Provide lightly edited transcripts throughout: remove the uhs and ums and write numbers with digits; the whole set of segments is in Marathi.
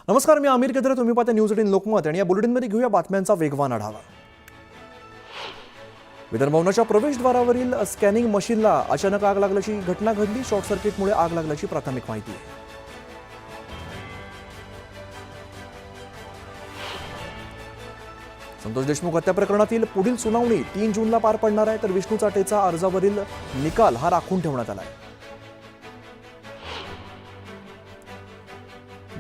नमस्कार, मी आमिर केद्रे. तुम्ही पाहता न्यूज 18 लोकमत आणि या बुलेटिनमध्ये घेऊया बातम्यांचा वेगवान आढावा. विदर्भ भवनाच्या प्रवेशद्वारावरील स्कॅनिंग मशीनला अचानक आग लागल्याची घटना घडली. शॉर्ट सर्किटमुळे आग लागल्याची प्राथमिक माहिती आहे. संतोष देशमुख हत्या प्रकरणातील पुढील सुनावणी 3 जूनला पार पडणार आहे, तर विष्णू चाटेचा अर्जावरील निकाल हा राखून ठेवण्यात आला आहे.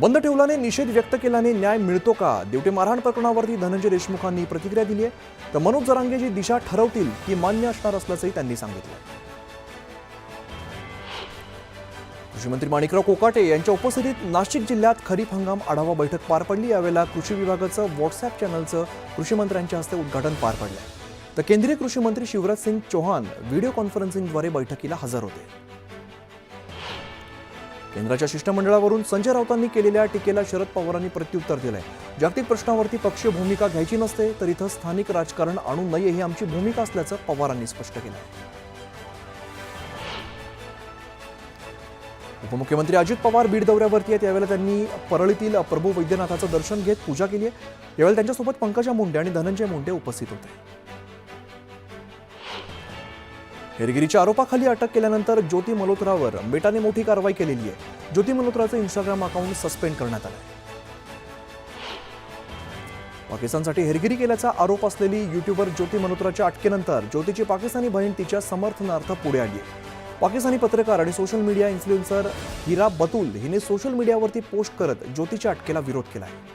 बंद ठेवल्याने निषेध व्यक्त केल्याने न्याय मिळतो का? देवटे मारहाण प्रकरणावरती धनंजय देशमुखांनी प्रतिक्रिया दिली आहे, तर मनोज जरांगे जी दिशा ठरवतील ती मान्य असणार असल्याचंही त्यांनी सांगितलं. कृषी मंत्री माणिकराव कोकाटे यांच्या उपस्थितीत नाशिक जिल्ह्यात खरीप हंगाम आढावा बैठक पार पडली. यावेळेला कृषी विभागाचं व्हॉट्सअप चॅनलचं कृषी मंत्र्यांच्या हस्ते उद्घाटन पार पडलं, तर केंद्रीय कृषी मंत्री शिवराज सिंग चौहान व्हिडिओ कॉन्फरन्सिंगद्वारे बैठकीला हजर होते. केंद्राच्या शिष्टमंडळावरून संजय राऊतांनी केलेल्या टीकेला शरद पवारांनी प्रत्युत्तर दिलंय. जागतिक प्रश्नावरती पक्षीय भूमिका घ्यायची नसते, तर इथं स्थानिक राजकारण आणू नये ही आमची भूमिका असल्याचं पवारांनी स्पष्ट केलं. उपमुख्यमंत्री अजित पवार बीड दौऱ्यावरती आहेत. यावेळेला त्यांनी परळीतील प्रभू वैद्यनाथाचं दर्शन घेत पूजा केली आहे. यावेळी त्यांच्यासोबत पंकजा मुंडे आणि धनंजय मुंडे उपस्थित होते. हेरगिरीच्या आरोपाखाली अटक केल्यानंतर ज्योती मल्होत्रावर मेटाने मोठी कारवाई केलेली आहे. ज्योती मल्होत्राचं इंस्टाग्राम अकाउंट सस्पेंड करण्यात आलं. पाकिस्तानसाठी हेरगिरी केल्याचा आरोप असलेली युट्यूबर ज्योती मल्होत्राच्या अटकेनंतर ज्योतीची पाकिस्तानी बहीण तिच्या समर्थनार्थ पुढे आली आहे. पाकिस्तानी पत्रकार आणि सोशल मीडिया इन्फ्लुएन्सर हिरा बतूल हिने सोशल मीडियावरती पोस्ट करत ज्योतीच्या अटकेला विरोध केला आहे.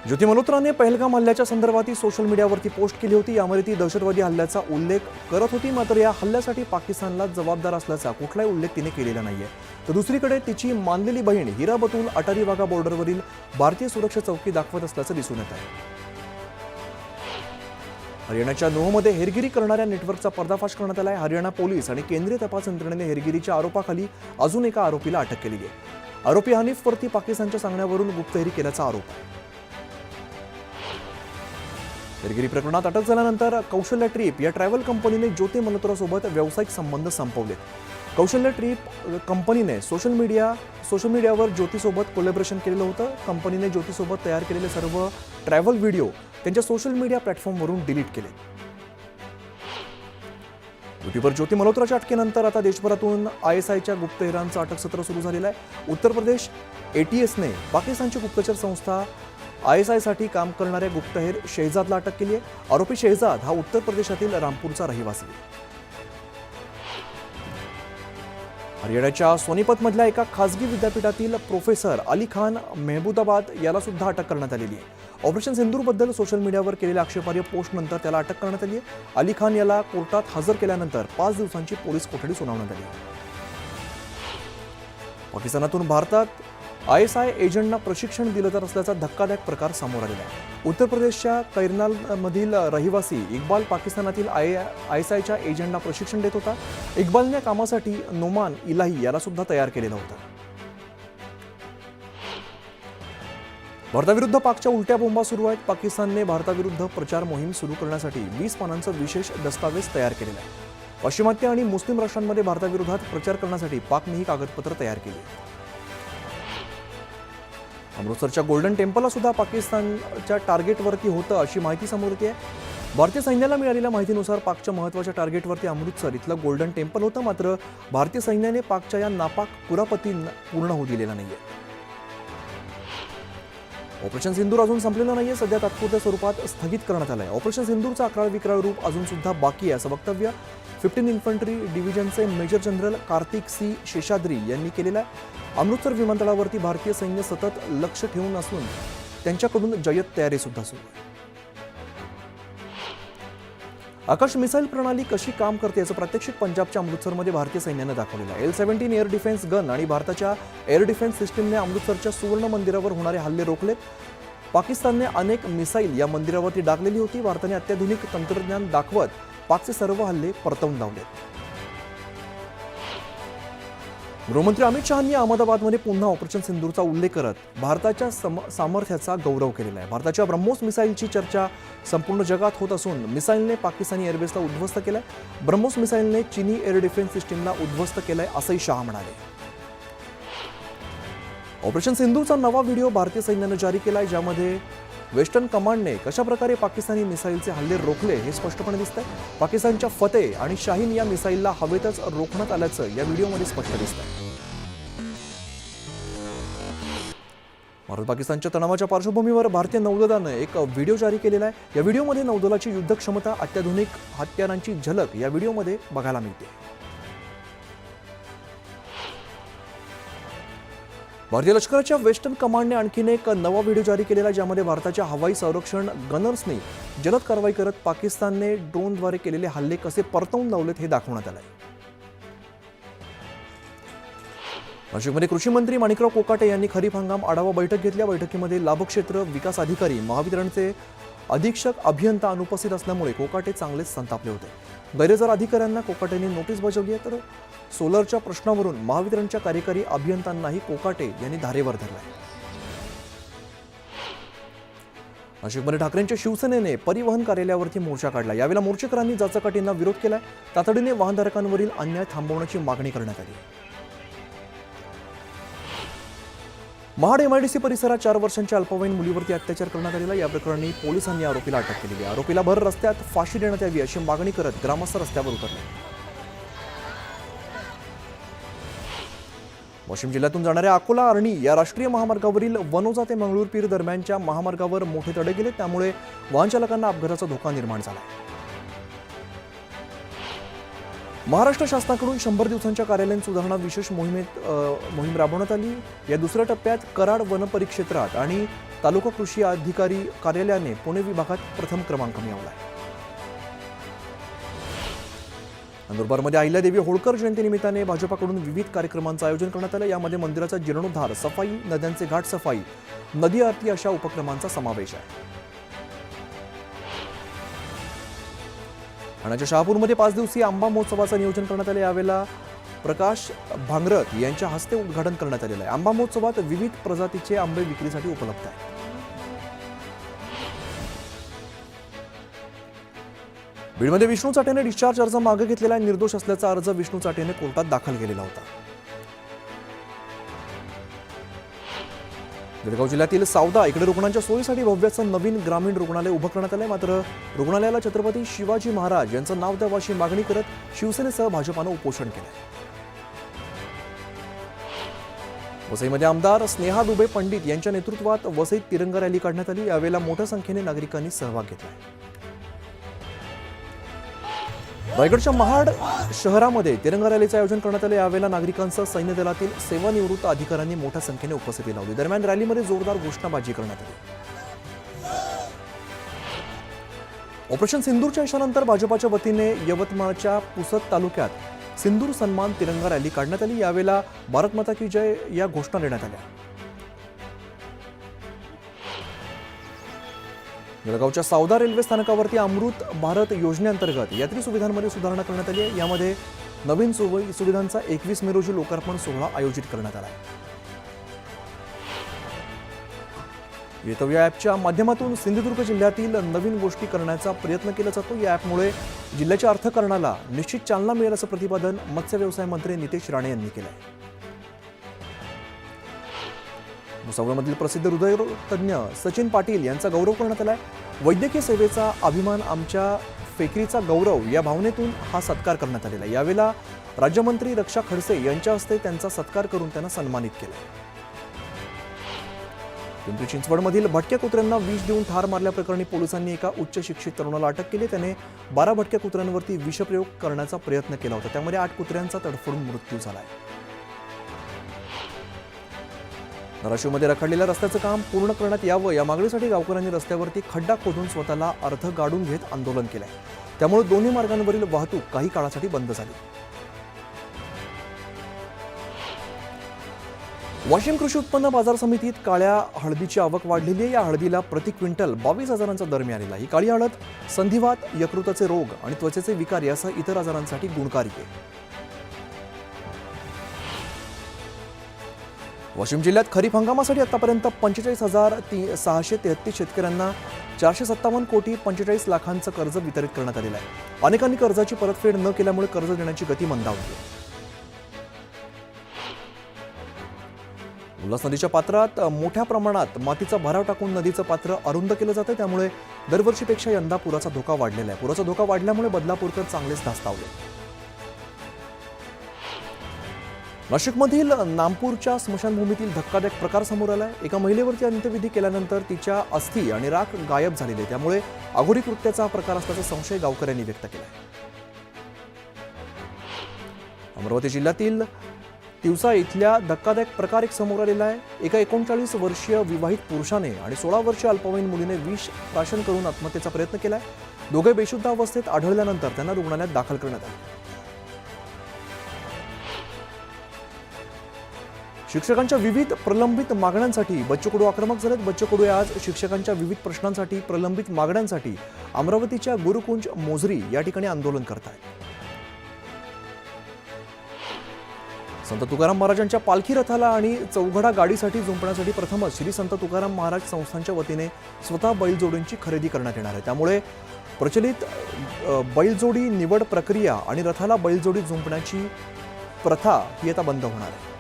ज्योती मल्होत्राने पहलगाम हल्ल्याच्या संदर्भात सोशल मीडियावरती पोस्ट केली होती. यामध्ये ती दहशतवादी हल्ल्याचा उल्लेख करत होती, मात्र या हल्ल्यासाठी पाकिस्तानला जबाबदार असल्याचा कुठलाही उल्लेख तिने केलेला नाहीये. तर दुसरीकडे तिची मानलेली बहीण हिरा बतूल अटारी वाघा बॉर्डरवरील भारतीय सुरक्षा चौकी दाखवत असल्याचं दिसून येत आहे. हरियाणाच्या नूहमध्ये हेरगिरी करणाऱ्या नेटवर्कचा पर्दाफाश करण्यात आला आहे. हरियाणा पोलीस आणि केंद्रीय तपास यंत्रणेने हेरगिरीच्या आरोपाखाली अजून एका आरोपीला अटक केली आहे. आरोपी हनीफवरती पाकिस्तानच्या सांगण्यावरून गुप्तहेरी केल्याचा आरोप आहे. हेरगिरी प्रकरणात अटक झाल्यानंतर कौशल्य ट्रिप या ट्रॅव्हल कंपनीने ज्योती मल्होत्रासोबत व्यावसायिक संबंध संपवलेत. कौशल्य ट्रिप कंपनीने सोशल मीडियावर ज्योतीसोबत कोलॅबोरेशन केलेलं होतं. कंपनीने ज्योतीसोबत तयार केलेले सर्व ट्रॅव्हल व्हिडिओ त्यांच्या सोशल मीडिया प्लॅटफॉर्मवरून डिलीट केले. युट्यूबर ज्योती मल्होत्राच्या अटकेनंतर आता देशभरातून ISIच्या गुप्तहेरांचं अटकसत्र सुरू झालेलं आहे. उत्तर प्रदेश ATSने पाकिस्तानची गुप्तचर संस्था ISI साठी काम करणाऱ्या गुप्तहेर शेहजादला अटक केली आहे. आरोपी शेहजाद हा उत्तर प्रदेशातील रामपूरचा रहिवासी आहे. हरियाणाच्या सोनीपतमधल्या एका खासगी विद्यापीठातील प्रोफेसर अली खान मेहबूदाबाद याला सुद्धा अटक करण्यात आलेली आहे. ऑपरेशन सिंदूरबद्दल सोशल मीडियावर केलेल्या आक्षेपार्ह पोस्टनंतर त्याला अटक करण्यात आली आहे. अली खान याला कोर्टात हजर केल्यानंतर 5 दिवसांची पोलीस कोठडी सुनावण्यात आली. पाकिस्तानातून भारतात ISI एजंटना प्रशिक्षण दिलं जात असल्याचा धक्कादायक प्रकार समोर आलेला आहे. उत्तर प्रदेशच्या कैरनालमधील रहिवासी इक्बाल पाकिस्तानातील ISIच्या एजंटना प्रशिक्षण देत होता. इक्बालने कामासाठी नोमान इलाही याला सुद्धा तयार केलेलं होतं. भारताविरुद्ध पाकच्या उलट्या बोंबा सुरू आहेत. पाकिस्तानने भारताविरुद्ध प्रचार मोहीम सुरू करण्यासाठी 20 पानांचं विशेष दस्तावेज तयार केलेलं आहे. पाश्चिमात्य आणि मुस्लिम राष्ट्रांमध्ये भारताविरोधात प्रचार करण्यासाठी पाकने ही कागदपत्र तयार केली. अमृतसरच्या गोल्डन टेम्पलला सुद्धा पाकिस्तानच्या टार्गेटवरती होतं अशी माहिती समोर येते. भारतीय सैन्याला मिळालेल्या माहितीनुसार पाकच्या महत्त्वाच्या टार्गेटवरती अमृतसर इथलं गोल्डन टेम्पल होतं, मात्र भारतीय सैन्याने पाकच्या या नापाक कुरापतींना पूर्ण होऊ दिलेला नाहीये. ऑपरेशन सिंदूर अजून संपलेलं नाहीये. सध्या तात्पुरत्या स्वरूपात स्थगित करण्यात आलंय. ऑपरेशन सिंदूरचं अकराळ विक्राळ रूप अजून सुद्धा बाकी आहे असं वक्तव्य 15 इन्फंट्री डिव्हिजनचे major general Kartik C Seshadri यांनी केलेलं आहे. अमृतसर विमानतळावरती भारतीय सैन्य सतत लक्ष ठेवून असून त्यांच्याकडून जय्यत तयारी सुद्धा सुरू आहे. आकाश मिसाईल प्रणाली कशी काम करते याचं प्रात्यक्षिक पंजाबच्या अमृतसरमध्ये भारतीय सैन्यानं दाखवलेलं आहे. L-17 एअर डिफेन्स गन आणि भारताच्या एअर डिफेन्स सिस्टीमने अमृतसरच्या सुवर्ण मंदिरावर होणारे हल्ले रोखलेत. पाकिस्तानने अनेक मिसाईल या मंदिरावरती डागलेली होती. भारताने अत्याधुनिक तंत्रज्ञान दाखवत पाकचे सर्व हल्ले परतवून लावलेत. गृहमंत्री अमित शहांनी अहमदाबादमध्ये पुन्हा ऑपरेशन सिंदूरचा उल्लेख करत भारताच्या सामर्थ्याचा गौरव केलेला आहे. भारताच्या ब्रह्मोस मिसाईलची चर्चा संपूर्ण जगात होत असून मिसाईलने पाकिस्तानी एअरबेसला उद्ध्वस्त केलंय. ब्रह्मोस मिसाईलने चीनी एअर डिफेन्स सिस्टीमला उद्ध्वस्त केलंय असंही शहा म्हणाले. ऑपरेशन सिंधूरचा नवा व्हिडिओ भारतीय सैन्यानं जारी केलाय, ज्यामध्ये वेस्टर्न कमांडने कशाप्रकारे पाकिस्तानी मिसाईलचे हल्ले रोखले हे स्पष्टपणे दिसतंय. पाकिस्तानच्या फतेह आणि शाहीन या मिसाईलला हवेतच रोखण्यात आल्याचं या व्हिडिओमध्ये स्पष्ट दिसतंय. भारत पाकिस्तानच्या तणावाच्या पार्श्वभूमीवर भारतीय नौदलानं एक व्हिडिओ जारी केलेला आहे. या व्हिडिओमध्ये नौदलाची युद्ध क्षमता, अत्याधुनिक हत्यारांची झलक या व्हिडिओमध्ये बघायला मिळते. भारतीय लष्कराच्या वेस्टर्न कमांडने आणखीन एक नवा व्हिडिओ जारी केलेला आहे, ज्यामध्ये भारताच्या हवाई संरक्षण गनर्सनी जलद कारवाई करत पाकिस्तानने ड्रोनद्वारे केलेले हल्ले कसे परतवून लावलेत हे दाखवण्यात आलंय. नाशिकमध्ये कृषी मंत्री माणिकराव कोकाटे यांनी खरीप हंगाम आढावा बैठक घेतली. बैठकीमध्ये लाभक्षेत्र विकास अधिकारी, महावितरणचे अधीक्षक अभियंता अनुपस्थित असल्यामुळे कोकाटे चांगलेच संतापले होते. गैरहजर अधिकाऱ्यांना कोकाटेंनी नोटीस बजावली आहे, तर सोलरच्या प्रश्नावरून महावितरणच्या कार्यकारी अभियंत्यांनाही कोकाटे यांनी धारेवर धरलाय. नाशिकमध्ये ठाकरेंच्या शिवसेनेने परिवहन कार्यालयावरती मोर्चा काढला. यावेळेला मोर्चेकरांनी जाचकाटींना विरोध केलाय. तातडीने वाहनधारकांवरील अन्याय थांबवण्याची मागणी करण्यात आली. महाड एमआयडीसी परिसरात 4 वर्षांच्या अल्पवयीन मुलीवरती अत्याचार करण्यात आलेला. या प्रकरणी पोलिसांनी आरोपीला अटक केलेली आहे. आरोपीला भर रस्त्यात फाशी देण्यात यावी अशी मागणी करत ग्रामस्थ रस्त्यावर उतरले. वाशिम जिल्ह्यातून जाणाऱ्या अकोला आर्णी या राष्ट्रीय महामार्गावरील वनोजा ते मंगळूरपीर दरम्यानच्या महामार्गावर मोठे तडे गेले, त्यामुळे वाहन चालकांना अपघाताचा धोका निर्माण झाला. महाराष्ट्र शासनाकडून 100 दिवसांच्या कार्यालयीन सुधारणा विशेष मोहीम राबवण्यात आली. या दुसऱ्या टप्प्यात कराड वन परिक्षेत्रात आणि तालुका कृषी अधिकारी कार्यालयाने पुणे विभागात प्रथम क्रमांक मिळवला. नंदुरबारमध्ये अहिल्यादेवी होळकर जयंतीनिमित्ताने भाजपाकडून विविध कार्यक्रमांचं आयोजन करण्यात आलं. यामध्ये मंदिराचा जीर्णोद्धार, सफाई, नद्यांचे घाट सफाई, नदी आरती अशा उपक्रमांचा समावेश आहे. ठाण्याच्या शहापूरमध्ये 5 दिवसीय आंबा महोत्सवाचं नियोजन करण्यात आलं. यावेळेला प्रकाश भांगरत यांच्या हस्ते उद्घाटन करण्यात आलेलं आहे. आंबा महोत्सवात विविध प्रजातीचे आंबे विक्रीसाठी उपलब्ध आहेत. बीडमध्ये विष्णू चाटेने डिस्चार्ज अर्ज मागे घेतलेला आहे. निर्दोष असल्याचा अर्ज विष्णू चाटेने कोर्टात दाखल केलेला होता. जळगाव जिल्ह्यातील सावदा इकडे रुग्णांच्या सोयीसाठी भव्याचं नवीन ग्रामीण रुग्णालय उभं करण्यात आलंय. मात्र रुग्णालयाला छत्रपती शिवाजी महाराज यांचं नाव द्यावं अशी मागणी करत शिवसेनेसह भाजपानं उपोषण केलंय. वसईमध्ये आमदार स्नेहा दुबे पंडित यांच्या नेतृत्वात वसईत तिरंगा रॅली काढण्यात आली. यावेळेला मोठ्या संख्येने नागरिकांनी सहभाग घेतला. रायगडच्या महाड शहरामध्ये तिरंगा रॅलीचं आयोजन करण्यात आलं. यावेळेला नागरिकांसह सैन्य दलातील सेवानिवृत्त अधिकाऱ्यांनी मोठ्या संख्येने उपस्थिती लावली. दरम्यान रॅलीमध्ये जोरदार घोषणाबाजी करण्यात आली. ऑपरेशन सिंधूरच्या यशानंतर भाजपाच्या वतीने यवतमाळच्या पुसद तालुक्यात सिंदूर सन्मान तिरंगा रॅली काढण्यात आली. यावेळेला भारत माता की जय या घोषणा देण्यात आल्या. जळगावच्या सावदा रेल्वे स्थानकावरती अमृत भारत योजनेअंतर्गत यात्री सुविधांमध्ये सुधारणा करण्यात आली आहे. यामध्ये नवीन सुविधांचा 21 मे रोजी लोकार्पण सोहळा आयोजित करण्यात आला आहे. येतव या ॲपच्या माध्यमातून सिंधुदुर्ग जिल्ह्यातील नवीन गोष्टी करण्याचा प्रयत्न केला जातो. या ॲपमुळे जिल्ह्याच्या अर्थकारणाला निश्चित चालना मिळेल असं प्रतिपादन मत्स्य व्यवसाय मंत्री नितेश राणे यांनी केलं आहे. भुसावळमधील प्रसिद्ध हृदयरोग तज्ज्ञ सचिन पाटील यांचा गौरव करण्यात आलाय. वैद्यकीय सेवेचा अभिमान आमच्या फेकरीचा गौरव या भावनेतून हा सत्कार करण्यात आलेला आहे. यावेळेला राज्यमंत्री रक्षा खडसे यांच्या हस्ते त्यांचा सत्कार करून त्यांना सन्मानित केलं. पिंपरी चिंचवडमधील भटक्या कुत्र्यांना विष देऊन ठार मारल्याप्रकरणी पोलिसांनी एका उच्च शिक्षित तरुणाला अटक केली. त्याने 12 भटक्या कुत्र्यांवरती विषप्रयोग करण्याचा प्रयत्न केला होता. त्यामध्ये 8 कुत्र्यांचा तडफडून मृत्यू झाला आहे. धाराशिवमध्ये रखडलेल्या रस्त्याचं काम पूर्ण करण्यात यावं या मागणीसाठी गावकऱ्यांनी रस्त्यावरती खड्डा खोदून स्वतःला अर्ध गाडून घेत आंदोलन केलंय. त्यामुळे दोन्ही मार्गांवरील वाहतूक काही काळासाठी बंद झाली. वाशिम कृषी उत्पन्न बाजार समितीत काळ्या हळदीची आवक वाढलेली आहे. या हळदीला प्रति क्विंटल 22,000चा दर मिळालेला आहे. ही काळी हळद संधिवात, यकृताचे रोग आणि त्वचेचे विकार यासह इतर आजारांसाठी गुणकारी आहे. वाशिम जिल्ह्यात खरीप हंगामासाठी आतापर्यंत 45,633 शेतकऱ्यांना 457 कोटी 45 लाखांचं कर्ज वितरित करण्यात आलेलं आहे. अनेकांनी कर्जाची परतफेड न केल्यामुळे कर्ज देण्याची गती मंदावली. उल्हास नदीच्या पात्रात मोठ्या प्रमाणात मातीचा भराव टाकून नदीचं पात्र अरुंद केलं जातं, त्यामुळे दरवर्षीपेक्षा यंदा पुराचा धोका वाढलेला आहे. पुराचा धोका वाढल्यामुळे बदलापूरकर चांगलेच धास्तावले. नाशिकमधील नामपूरच्या स्मशानभूमीतील धक्कादायक प्रकार समोर आलाय. एका महिलेवरती अंत्यविधी केल्यानंतर तिच्या अस्थी आणि राख गायब झालेले, त्यामुळे अघोरी कृत्याचा हा प्रकार असल्याचा संशय गावकऱ्यांनी व्यक्त केलाय. अमरावती जिल्ह्यातील तिवसा इथल्या धक्कादायक प्रकार एक समोर आलेला आहे. एका 39 वर्षीय विवाहित पुरुषाने आणि 16 वर्षीय अल्पवयीन मुलीने विष प्राशन करून आत्महत्येचा प्रयत्न केलाय. दोघे बेशुद्ध अवस्थेत आढळल्यानंतर त्यांना रुग्णालयात दाखल करण्यात आले. शिक्षकांच्या विविध प्रलंबित मागण्यांसाठी बच्चू कडू आक्रमक झालेत. बच्चू कडू आज शिक्षकांच्या विविध प्रश्नांसाठी, प्रलंबित मागण्यांसाठी अमरावतीच्या गुरुकुंज मोझरी या ठिकाणी आंदोलन करत आहेत. संत तुकाराम महाराजांच्या पालखी रथाला आणि चौघडा गाडीसाठी जुंपण्यासाठी प्रथमच श्री संत तुकाराम महाराज संस्थांच्या वतीने स्वतः बैलजोडींची खरेदी करण्यात येणार आहे. त्यामुळे प्रचलित बैलजोडी निवड प्रक्रिया आणि रथाला बैलजोडी जुंपण्याची प्रथा ही आता बंद होणार आहे.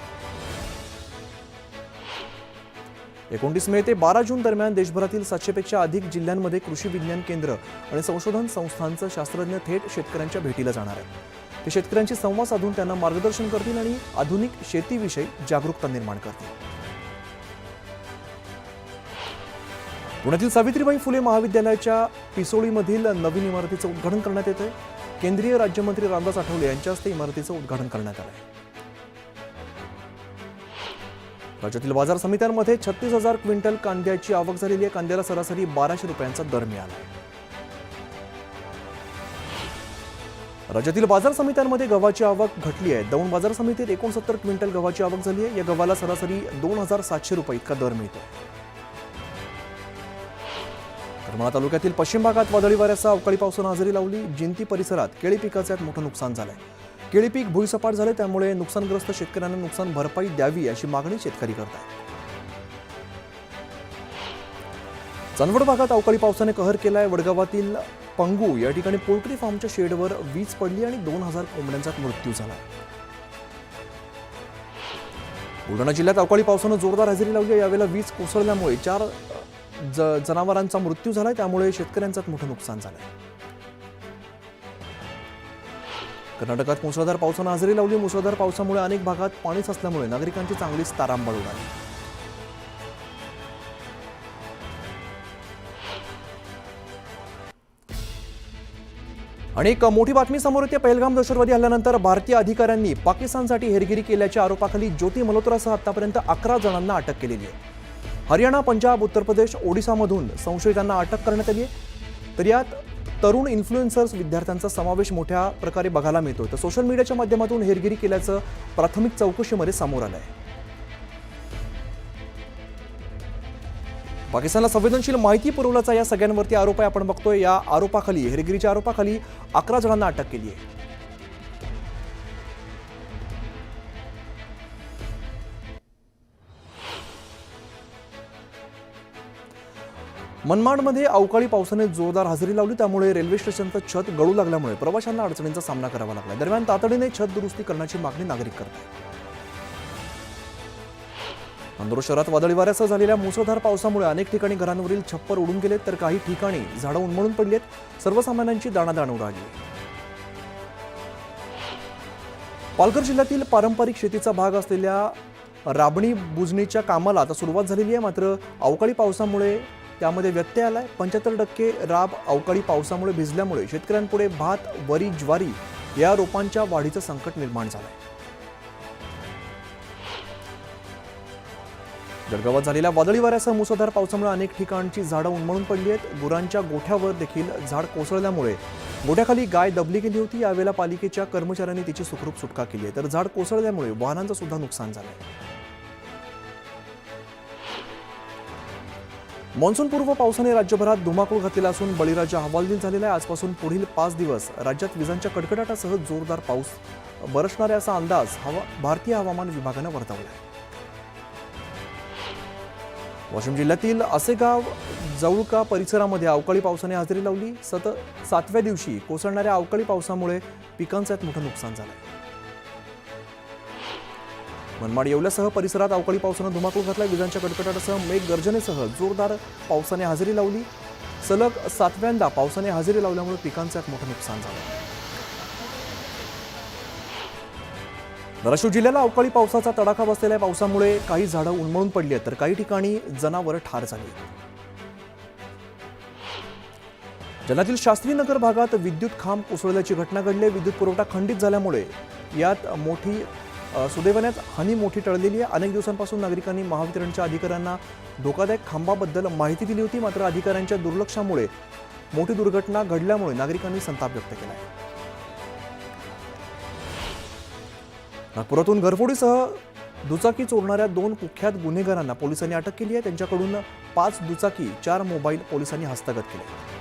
29 मे ते 12 जून दरम्यान देशभरातील 700 पेक्षा अधिक जिल्ह्यांमध्ये कृषी विज्ञान केंद्र आणि संशोधन संस्थांचे शास्त्रज्ञ थेट शेतकऱ्यांच्या भेटीला जाणार आहेत. ते शेतकऱ्यांशी संवाद साधून त्यांना मार्गदर्शन करतील आणि आधुनिक शेतीविषयी जागरूकता निर्माण करतील. पुण्यातील सावित्रीबाई फुले महाविद्यालयाच्या पिसोळीमधील नवीन इमारतीचं उद्घाटन करण्यात येत आहे. केंद्रीय राज्यमंत्री रामदास आठवले यांच्या हस्ते इमारतीचं उद्घाटन करण्यात आलं आहे. राज्यातील बाजार समित्यांमध्ये 36,000 क्विंटल कांद्याची आवक झालेली आहे. कांद्याला सरासरी 1200 रुपयांचा दर मिळाला आहे. राज्यातील बाजार समित्यांमध्ये गव्हाची आवक घटली आहे. दौंड बाजार समितीत 69 क्विंटल गव्हाची आवक झाली आहे. या गव्हाला सरासरी 2700 रुपये इतका दर मिळतो. करमाळा तालुक्यातील पश्चिम भागात वादळी वाऱ्यासह अवकाळी पावसानं हजेरी लावली. जिंती परिसरात केळी पिकाचे मोठं नुकसान झालंय. केळी पीक भुईसपाट झाले, त्यामुळे नुकसानग्रस्त शेतकऱ्यांना नुकसान भरपाई द्यावी अशी मागणी शेतकरी करतात. चांदवड भागात अवकाळी पावसाने कहर केलाय. वडगावातील पंगू या ठिकाणी पोल्ट्री फार्मच्या शेडवर वीज पडली आणि 2000 कोंबड्यांचा मृत्यू झाला. बुलढाणा जिल्ह्यात अवकाळी पावसानं जोरदार हजेरी लावली. यावेळेला वीज कोसळल्यामुळे 4 जनावरांचा मृत्यू झालाय, त्यामुळे शेतकऱ्यांचं मोठं नुकसान झालंय. कर्नाटकात मुसळधार पावसानं हजेरी लावली. मुसळधार पावसामुळे अनेक भागात पाणी साचल्यामुळे नागरिकांची चांगलीच तारांबळ उडाली. आणि एक मोठी बातमी समोर येते. पहलगाम दहशतवादी हल्ल्यानंतर भारतीय अधिकाऱ्यांनी पाकिस्तानसाठी हेरगिरी केल्याच्या आरोपाखाली ज्योती मल्होत्रासह आतापर्यंत 11 जणांना अटक केलेली आहे. हरियाणा, पंजाब, उत्तर प्रदेश, ओडिशामधून संशयितांना अटक करण्यात आली आहे. तर यात तरुण इन्फ्लुएन्सर्स, विद्यार्थ्यांचा समावेश मोठ्या प्रकारे बघायला मिळतोय. तर सोशल मीडियाच्या माध्यमातून हेरगिरी केल्याचं प्राथमिक चौकशीमध्ये समोर आलंय. पाकिस्तानला संवेदनशील माहिती पुरवल्याचा या सगळ्यांवरती आरोप आहे. आपण बघतोय या आरोपाखाली, हेरगिरीच्या आरोपाखाली 11 जणांना अटक केली आहे. मनमाडमध्ये अवकाळी पावसाने जोरदार हजेरी लावली. त्यामुळे रेल्वे स्टेशनचं छत गळू लागल्यामुळे प्रवाशांना अडचणींचा सामना करावा लागला. दरम्यान तातडीने छत दुरुस्ती करण्याची मागणी नागरिक करतात. नांदूर शहरात वादळी वाऱ्यासह झालेल्या मुसळधार पावसामुळे अनेक ठिकाणी घरांवरील छप्पर उडून गेलेत, तर काही ठिकाणी झाडं उन्मळून पडली आहेत. सर्वसामान्यांची दाणादाण उडाली. पालघर जिल्ह्यातील पारंपरिक शेतीचा भाग असलेल्या राबणी बुजणीच्या कामाला आता सुरुवात झालेली आहे. मात्र अवकाळी पावसामुळे त्यामध्ये व्यत्यय आलाय. 75% राब अवकाळी पावसामुळे भिजल्यामुळे शेतकऱ्यांपुढे भात, वरी, ज्वारी या रोपांच्या वाढीचं संकट निर्माण झालंय. जळगावात झालेल्या वादळी वाऱ्यासह मुसळधार पावसामुळे अनेक ठिकाणची झाडं उन्मळून पडली आहेत. गुरांच्या गोठ्यावर देखील झाड कोसळल्यामुळे गोठ्याखाली गाय दबली गेली होती. यावेळेला पालिकेच्या कर्मचाऱ्यांनी तिची सुखरूप सुटका केली आहे. तर झाड कोसळल्यामुळे वाहनांचं सुद्धा नुकसान झालंय. मान्सूनपूर्व पावसाने राज्यभरात धुमाकूळ घातलेला असून बळीराजा हवालदिल झालेला आहे. आजपासून पुढील 5 दिवस राज्यात विजांच्या कडकडाटासह जोरदार पाऊस बरसणार आहे असा अंदाज भारतीय हवामान विभागानं वर्तवला आहे. वाशिम जिल्ह्यातील असेगाव जवळका परिसरामध्ये अवकाळी पावसाने हजेरी लावली. 7व्या दिवशी कोसळणाऱ्या अवकाळी पावसामुळे पिकांचं मोठं नुकसान झालंय. मनमाड येवल्यासह परिसरात अवकाळी पावसानं धुमाकूळ घातला. विजांच्या कडकडाटासह मेघगर्जनेसह जोरदार पावसाने हजेरी लावली. सलग 7व्यांदा पावसाने हजेरी लावल्यामुळे पिकांचं एक मोठं नुकसान झालं. धाराशिव जिल्ह्याला अवकाळी पावसाचा तडाखा बसलेल्या पावसामुळे काही झाडं उन्मळून पडली आहेत तर काही ठिकाणी जनावरं ठार झाली. जालन्यातील शास्त्रीनगर भागात विद्युत खांब कोसळल्याची घटना घडली. विद्युत पुरवठा खंडित झाल्यामुळे यात सुदैवाने हानी मोठी टळलेली आहे. अनेक दिवसांपासून नागरिकांनी महावितरणच्या अधिकाऱ्यांना धोकादायक खांबाबद्दल माहिती दिली होती, मात्र अधिकाऱ्यांच्या दुर्लक्षामुळे मोठी दुर्घटना घडल्यामुळे नागरिकांनी संताप व्यक्त केला आहे. नागपुरातून घरफोडीसह दुचाकी चोरणाऱ्या 2 कुख्यात गुन्हेगारांना पोलिसांनी अटक केली आहे. त्यांच्याकडून 5 दुचाकी 4 मोबाईल पोलिसांनी हस्तगत केले.